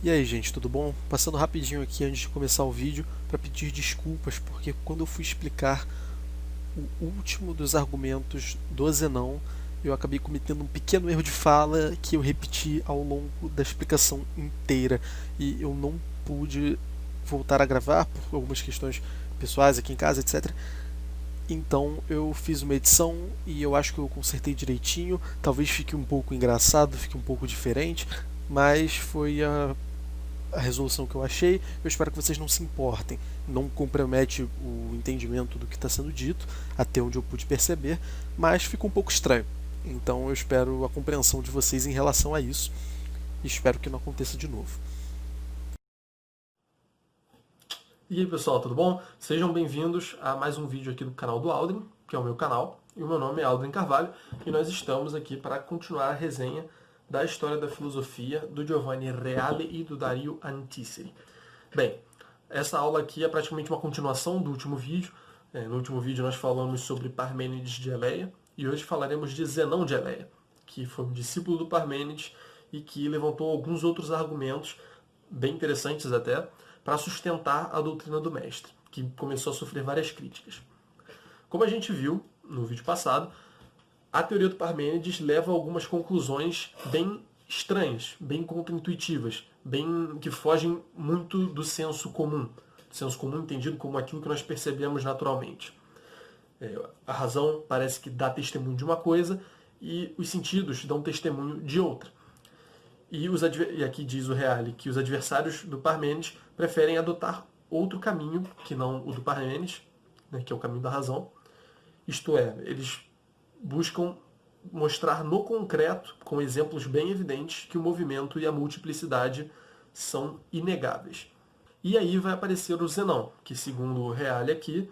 E aí, gente, tudo bom? Passando rapidinho aqui antes de começar o vídeo para pedir desculpas, porque quando eu fui explicar o último dos argumentos do Zenão, eu acabei cometendo um pequeno erro de fala que eu repeti ao longo da explicação inteira e eu não pude voltar a gravar por algumas questões pessoais aqui em casa, etc. Então eu fiz uma edição e eu acho que eu consertei direitinho. Talvez fique um pouco engraçado, fique um pouco diferente, mas foi a resolução que eu achei. Eu espero que vocês não se importem. Não compromete o entendimento do que está sendo dito, até onde eu pude perceber, mas ficou um pouco estranho. Então eu espero a compreensão de vocês em relação a isso e espero que não aconteça de novo. E aí pessoal, tudo bom? Sejam bem-vindos a mais um vídeo aqui do canal do Aldrin, que é o meu canal, e o meu nome é Aldrin Carvalho, e nós estamos aqui para continuar a resenha da história da filosofia do Giovanni Reale e do Dario Antiseri. Bem, essa aula aqui é praticamente uma continuação do último vídeo. No último vídeo nós falamos sobre Parmênides de Eleia, e hoje falaremos de Zenão de Eleia, que foi um discípulo do Parmênides e que levantou alguns outros argumentos, bem interessantes até, para sustentar a doutrina do mestre, que começou a sofrer várias críticas. Como a gente viu no vídeo passado, a teoria do Parmênides leva a algumas conclusões bem estranhas, bem contraintuitivas, bem que fogem muito do senso comum entendido como aquilo que nós percebemos naturalmente. A razão parece que dá testemunho de uma coisa e os sentidos dão testemunho de outra. E aqui diz o Reale que os adversários do Parmênides preferem adotar outro caminho, que não o do Parmênides, né, que é o caminho da razão. Isto é, eles buscam mostrar no concreto, com exemplos bem evidentes, que o movimento e a multiplicidade são inegáveis. E aí vai aparecer o Zenão, que segundo o Reale aqui,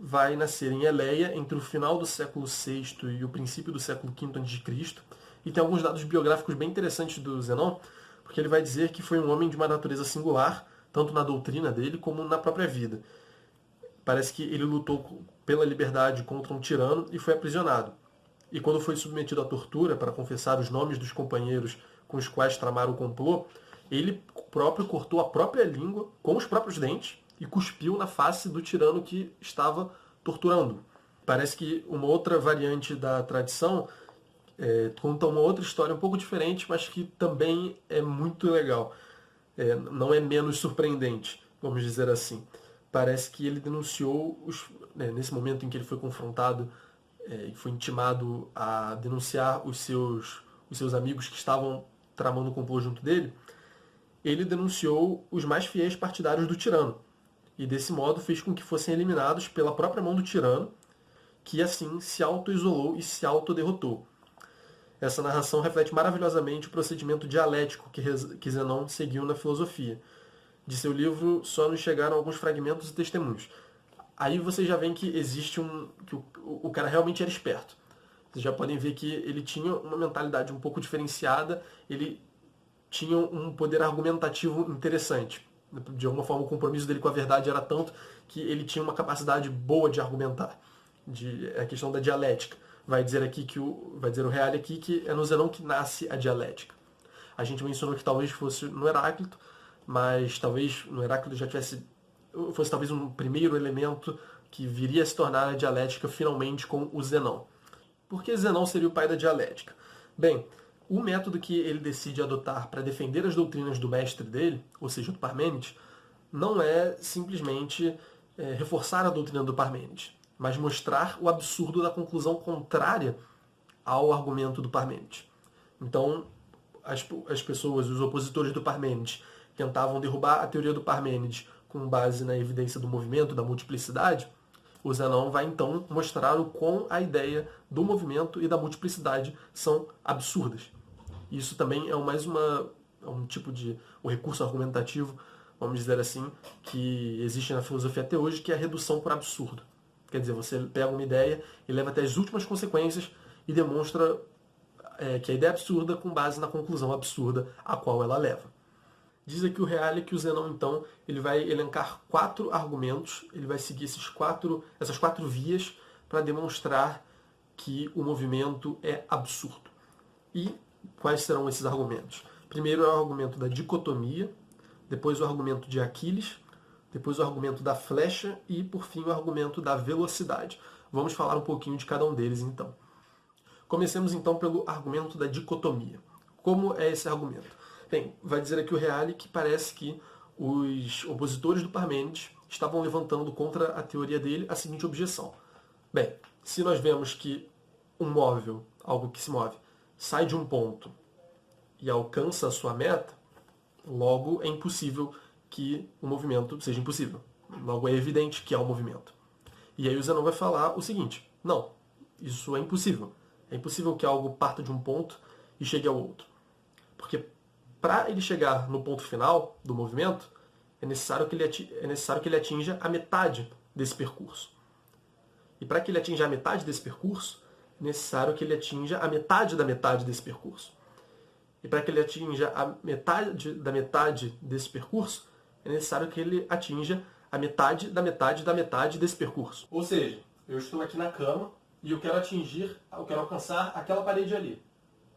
vai nascer em Eleia entre o final do século VI e o princípio do século V a.C., e tem alguns dados biográficos bem interessantes do Zenão, porque ele vai dizer que foi um homem de uma natureza singular, tanto na doutrina dele como na própria vida. Parece que ele lutou pela liberdade contra um tirano e foi aprisionado. E quando foi submetido à tortura para confessar os nomes dos companheiros com os quais tramaram o complô, ele próprio cortou a própria língua com os próprios dentes e cuspiu na face do tirano que estava torturando. Parece que uma outra variante da tradição conta uma outra história um pouco diferente, mas que também é muito legal. Não é menos surpreendente, vamos dizer assim. Parece que ele denunciou, nesse momento em que ele foi confrontado e foi intimado a denunciar os seus amigos que estavam tramando o complô junto dele, ele denunciou os mais fiéis partidários do tirano. E desse modo fez com que fossem eliminados pela própria mão do tirano, que assim se auto-isolou e se auto-derrotou. Essa narração reflete maravilhosamente o procedimento dialético que Zenão seguiu na filosofia. De seu livro só nos chegaram alguns fragmentos e testemunhos. Aí vocês já veem que existe que o cara realmente era esperto. Vocês já podem ver que ele tinha uma mentalidade um pouco diferenciada, ele tinha um poder argumentativo interessante. De alguma forma, o compromisso dele com a verdade era tanto que ele tinha uma capacidade boa de argumentar. A questão da dialética. Vai dizer o Reale aqui que é no Zenão que nasce a dialética. A gente mencionou que talvez fosse no Heráclito, mas talvez no Heráclito já fosse talvez um primeiro elemento que viria a se tornar a dialética finalmente com o Zenão. Por que Zenão seria o pai da dialética? Bem, o método que ele decide adotar para defender as doutrinas do mestre dele, ou seja, do Parmênides, não é simplesmente reforçar a doutrina do Parmênides, mas mostrar o absurdo da conclusão contrária ao argumento do Parmênides. Então, as pessoas, os opositores do Parmênides, tentavam derrubar a teoria do Parmênides com base na evidência do movimento, da multiplicidade. O Zenão vai então mostrar o quão a ideia do movimento e da multiplicidade são absurdas. Isso também é um tipo de um recurso argumentativo, vamos dizer assim, que existe na filosofia até hoje, que é a redução por absurdo. Quer dizer, você pega uma ideia e leva até as últimas consequências e demonstra que a ideia é absurda com base na conclusão absurda a qual ela leva. Diz aqui o Reale que o Zenão, então, ele vai elencar 4 argumentos, ele vai seguir essas quatro vias para demonstrar que o movimento é absurdo. E quais serão esses argumentos? Primeiro é o argumento da dicotomia, depois o argumento de Aquiles, depois o argumento da flecha e, por fim, o argumento da velocidade. Vamos falar um pouquinho de cada um deles, então. Comecemos, então, pelo argumento da dicotomia. Como é esse argumento? Bem, vai dizer aqui o Reale que parece que os opositores do Parmênides estavam levantando contra a teoria dele a seguinte objeção. Bem, se nós vemos que um móvel, algo que se move, sai de um ponto e alcança a sua meta, logo é impossível que o movimento seja impossível. Logo é evidente que há um movimento. E aí o Zenão vai falar o seguinte: não, isso é impossível. É impossível que algo parta de um ponto e chegue ao outro. Porque para ele chegar no ponto final do movimento, é necessário que ele atinja a metade desse percurso. E para que ele atinja a metade desse percurso, é necessário que ele atinja a metade da metade desse percurso. E para que ele atinja a metade da metade desse percurso, é necessário que ele atinja a metade da metade da metade desse percurso. Ou seja, eu estou aqui na cama e eu quero alcançar aquela parede ali,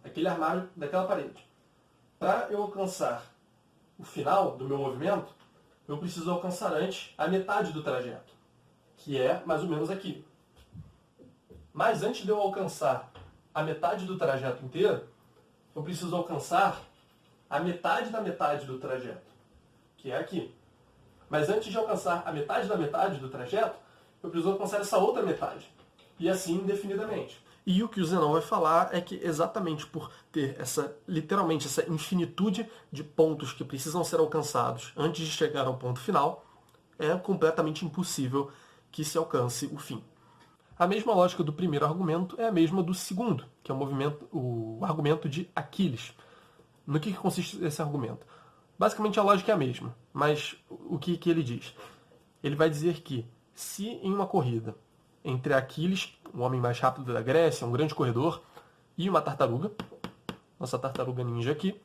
aquele armário daquela parede. Para eu alcançar o final do meu movimento, eu preciso alcançar antes a metade do trajeto, que é mais ou menos aqui. Mas antes de eu alcançar a metade do trajeto inteiro, eu preciso alcançar a metade da metade do trajeto, que é aqui. Mas antes de alcançar a metade da metade do trajeto, eu preciso alcançar essa outra metade. E assim indefinidamente. E o que o Zenão vai falar é que exatamente por ter literalmente essa infinitude de pontos que precisam ser alcançados antes de chegar ao ponto final, é completamente impossível que se alcance o fim. A mesma lógica do primeiro argumento é a mesma do segundo, que é o argumento de Aquiles. No que consiste esse argumento? Basicamente a lógica é a mesma, mas o que ele diz? Ele vai dizer que se em uma corrida entre Aquiles, o homem mais rápido da Grécia, um grande corredor, e uma tartaruga, nossa tartaruga ninja aqui,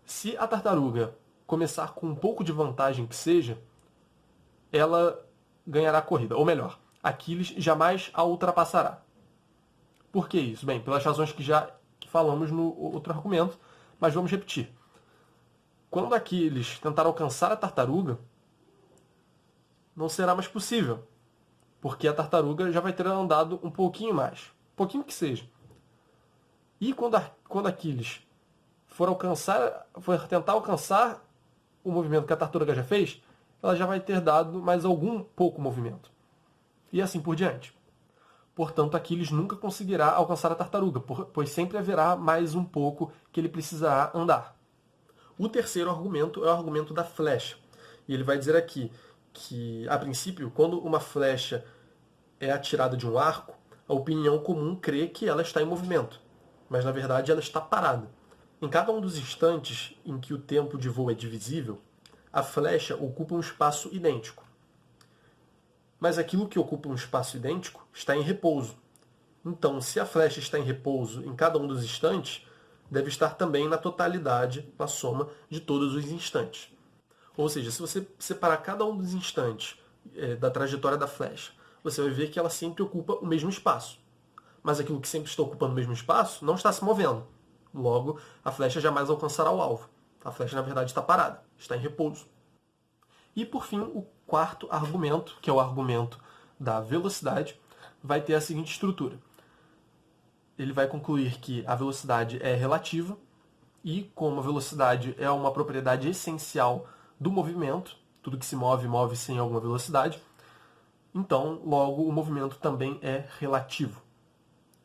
se a tartaruga começar com um pouco de vantagem que seja, ela ganhará a corrida. Ou melhor, Aquiles jamais a ultrapassará. Por que isso? Bem, pelas razões que já falamos no outro argumento, mas vamos repetir. Quando Aquiles tentar alcançar a tartaruga, não será mais possível, porque a tartaruga já vai ter andado um pouquinho mais. Um pouquinho que seja. E quando Aquiles for tentar alcançar o movimento que a tartaruga já fez, ela já vai ter dado mais algum pouco movimento. E assim por diante. Portanto, Aquiles nunca conseguirá alcançar a tartaruga, pois sempre haverá mais um pouco que ele precisará andar. O terceiro argumento é o argumento da flecha. E ele vai dizer aqui que, a princípio, quando uma flecha é atirada de um arco, a opinião comum crê que ela está em movimento. Mas, na verdade, ela está parada. Em cada um dos instantes em que o tempo de voo é divisível, a flecha ocupa um espaço idêntico. Mas aquilo que ocupa um espaço idêntico está em repouso. Então, se a flecha está em repouso em cada um dos instantes, deve estar também na totalidade, na soma de todos os instantes. Ou seja, se você separar cada um dos instantes da trajetória da flecha, você vai ver que ela sempre ocupa o mesmo espaço. Mas aquilo que sempre está ocupando o mesmo espaço não está se movendo. Logo, a flecha jamais alcançará o alvo. A flecha, na verdade, está parada, está em repouso. E, por fim, o quarto argumento, que é o argumento da velocidade, vai ter a seguinte estrutura. Ele vai concluir que a velocidade é relativa e, como a velocidade é uma propriedade essencial do movimento, tudo que se move, move sem alguma velocidade, então, logo, o movimento também é relativo.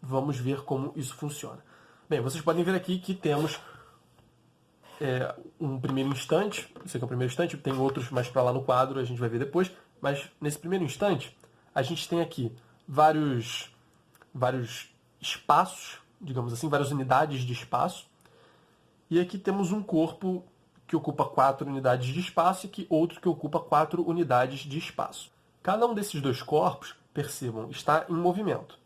Vamos ver como isso funciona. Bem, vocês podem ver aqui que temos um primeiro instante, esse aqui é o primeiro instante, tem outros mais para lá no quadro, a gente vai ver depois, mas nesse primeiro instante, a gente tem aqui vários espaços, digamos assim, várias unidades de espaço, e aqui temos um corpo que ocupa 4 unidades de espaço e que outro que ocupa 4 unidades de espaço. Cada um desses dois corpos, percebam, está em movimento.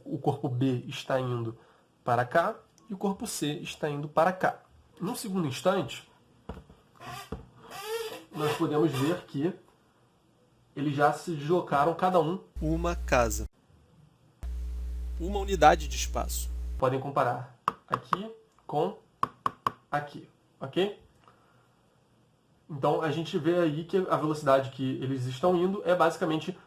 O corpo B está indo para cá e o corpo C está indo para cá. Num segundo instante, nós podemos ver que eles já se deslocaram cada um. Uma casa. Uma unidade de espaço. Podem comparar aqui com aqui, ok? Então a gente vê aí que a velocidade que eles estão indo é basicamente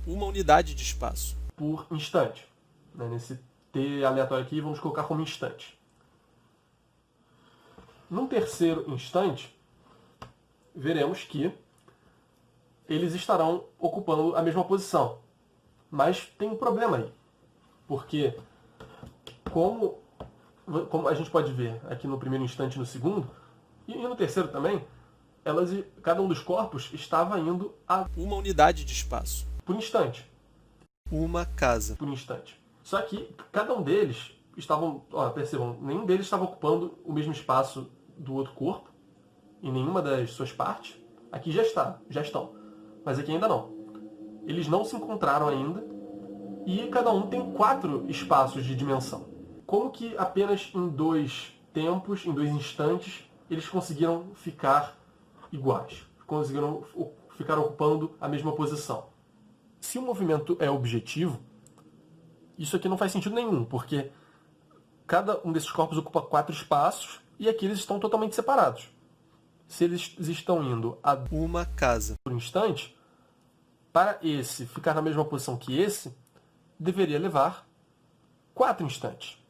uma unidade de espaço por instante. Né? Nesse T aleatório aqui, vamos colocar como instante. Num terceiro instante, veremos que eles estarão ocupando a mesma posição. Mas tem um problema aí. Porque, como a gente pode ver aqui no primeiro instante e no segundo, e no terceiro também, cada um dos corpos estava indo a uma unidade de espaço por instante. Uma casa. Por instante. Só que cada um deles percebam, nenhum deles estava ocupando o mesmo espaço do outro corpo, em nenhuma das suas partes. Aqui já estão. Mas aqui ainda não. Eles não se encontraram ainda, e cada um tem 4 espaços de dimensão. Como que apenas em 2 tempos, em 2 instantes, eles conseguiram ficar iguais? Conseguiram ficar ocupando a mesma posição? Se o movimento é objetivo, isso aqui não faz sentido nenhum, porque cada um desses corpos ocupa 4 espaços e aqui eles estão totalmente separados. Se eles estão indo a uma casa por instante, para esse ficar na mesma posição que esse, deveria levar 4 instantes.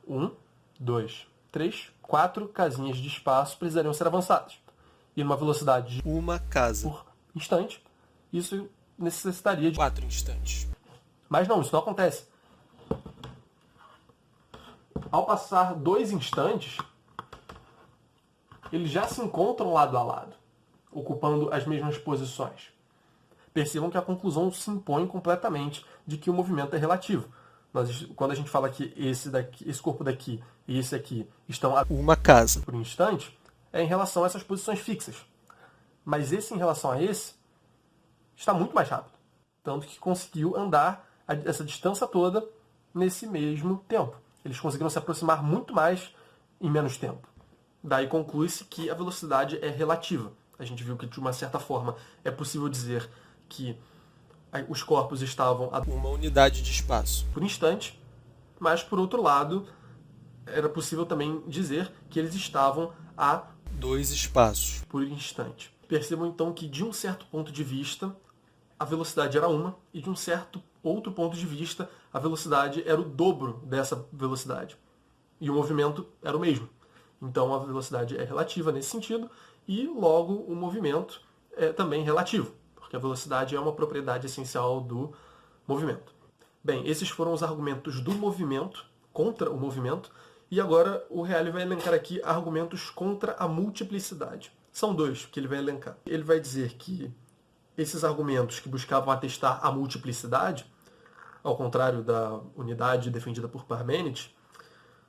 1, 2, 3, 4 casinhas de espaço precisariam ser avançadas. E numa velocidade de uma casa por instante, isso necessitaria de 4 instantes. Mas não, isso não acontece. Ao passar 2 instantes, eles já se encontram lado a lado, ocupando as mesmas posições. Percebam que a conclusão se impõe completamente de que o movimento é relativo. Quando a gente fala que esse corpo daqui e esse aqui estão a uma casa por instante, é em relação a essas posições fixas. Mas esse em relação a esse está muito mais rápido. Tanto que conseguiu andar essa distância toda nesse mesmo tempo. Eles conseguiram se aproximar muito mais em menos tempo. Daí conclui-se que a velocidade é relativa. A gente viu que, de uma certa forma, é possível dizer que os corpos estavam a uma unidade de espaço por instante, mas, por outro lado, era possível também dizer que eles estavam a 2 espaços por instante. Percebam, então, que, de um certo ponto de vista, a velocidade era uma, e de um certo outro ponto de vista, a velocidade era o dobro dessa velocidade. E o movimento era o mesmo. Então, a velocidade é relativa nesse sentido, e, logo, o movimento é também relativo, porque a velocidade é uma propriedade essencial do movimento. Bem, esses foram os argumentos do movimento, contra o movimento, e agora o Reale vai elencar aqui argumentos contra a multiplicidade. São 2 que ele vai elencar. Ele vai dizer que esses argumentos que buscavam atestar a multiplicidade, ao contrário da unidade defendida por Parmênides,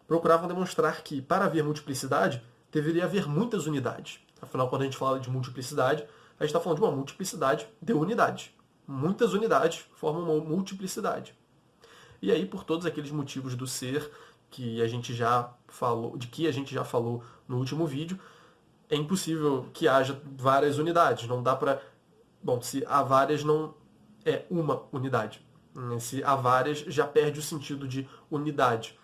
procuravam demonstrar que, para haver multiplicidade, deveria haver muitas unidades. Afinal, quando a gente fala de multiplicidade, a gente está falando de uma multiplicidade de unidades. Muitas unidades formam uma multiplicidade. E aí, por todos aqueles motivos do ser que a gente já falou, no último vídeo, é impossível que haja várias unidades. Não dá para... Bom, se há várias, não é uma unidade. Se há várias, já perde o sentido de unidade.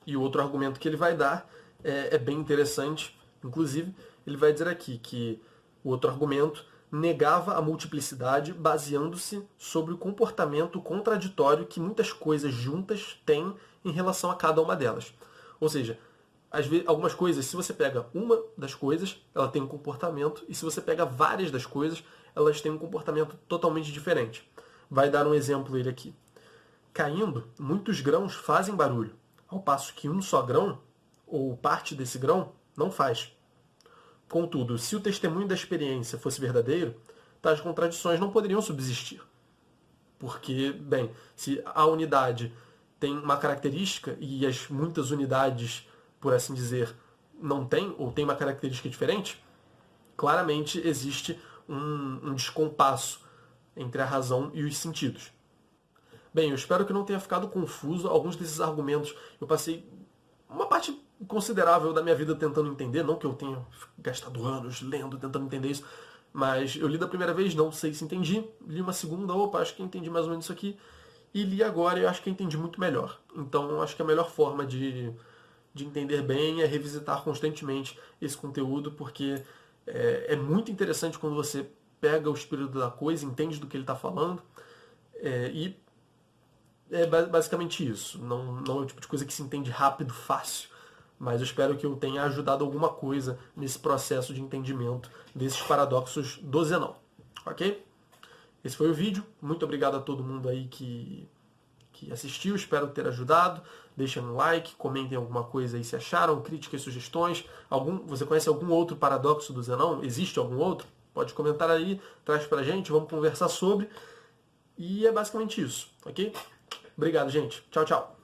E o outro argumento que ele vai dar é bem interessante. Inclusive, ele vai dizer aqui que o outro argumento negava a multiplicidade baseando-se sobre o comportamento contraditório que muitas coisas juntas têm em relação a cada uma delas. Ou seja, às vezes, algumas coisas, se você pega uma das coisas, ela tem um comportamento, e se você pega várias das coisas, elas têm um comportamento totalmente diferente. Vai dar um exemplo ele aqui. Caindo, muitos grãos fazem barulho, ao passo que um só grão, ou parte desse grão, não faz. Contudo, se o testemunho da experiência fosse verdadeiro, tais contradições não poderiam subsistir. Porque, bem, se a unidade tem uma característica e as muitas unidades, por assim dizer, não têm, ou têm uma característica diferente, claramente existe um descompasso entre a razão e os sentidos. Bem, eu espero que não tenha ficado confuso alguns desses argumentos. Eu passei uma parte considerável da minha vida tentando entender, não que eu tenha gastado anos lendo, tentando entender isso, mas eu li da primeira vez, não sei se entendi, li uma segunda, opa, acho que entendi mais ou menos isso aqui, e li agora e acho que entendi muito melhor. Então, acho que a melhor forma de de entender bem é revisitar constantemente esse conteúdo, porque é muito interessante quando você pega o espírito da coisa, entende do que ele está falando, e é basicamente isso. Não é o tipo de coisa que se entende rápido, fácil, mas eu espero que eu tenha ajudado alguma coisa nesse processo de entendimento desses paradoxos do Zenão, ok? Esse foi o vídeo. Muito obrigado a todo mundo aí que assistiu. Espero ter ajudado. Deixem um like, comentem alguma coisa aí se acharam, críticas, sugestões. Você conhece algum outro paradoxo do Zenão? Existe algum outro? Pode comentar aí, traz pra gente, vamos conversar sobre. E é basicamente isso, ok? Obrigado, gente. Tchau, tchau.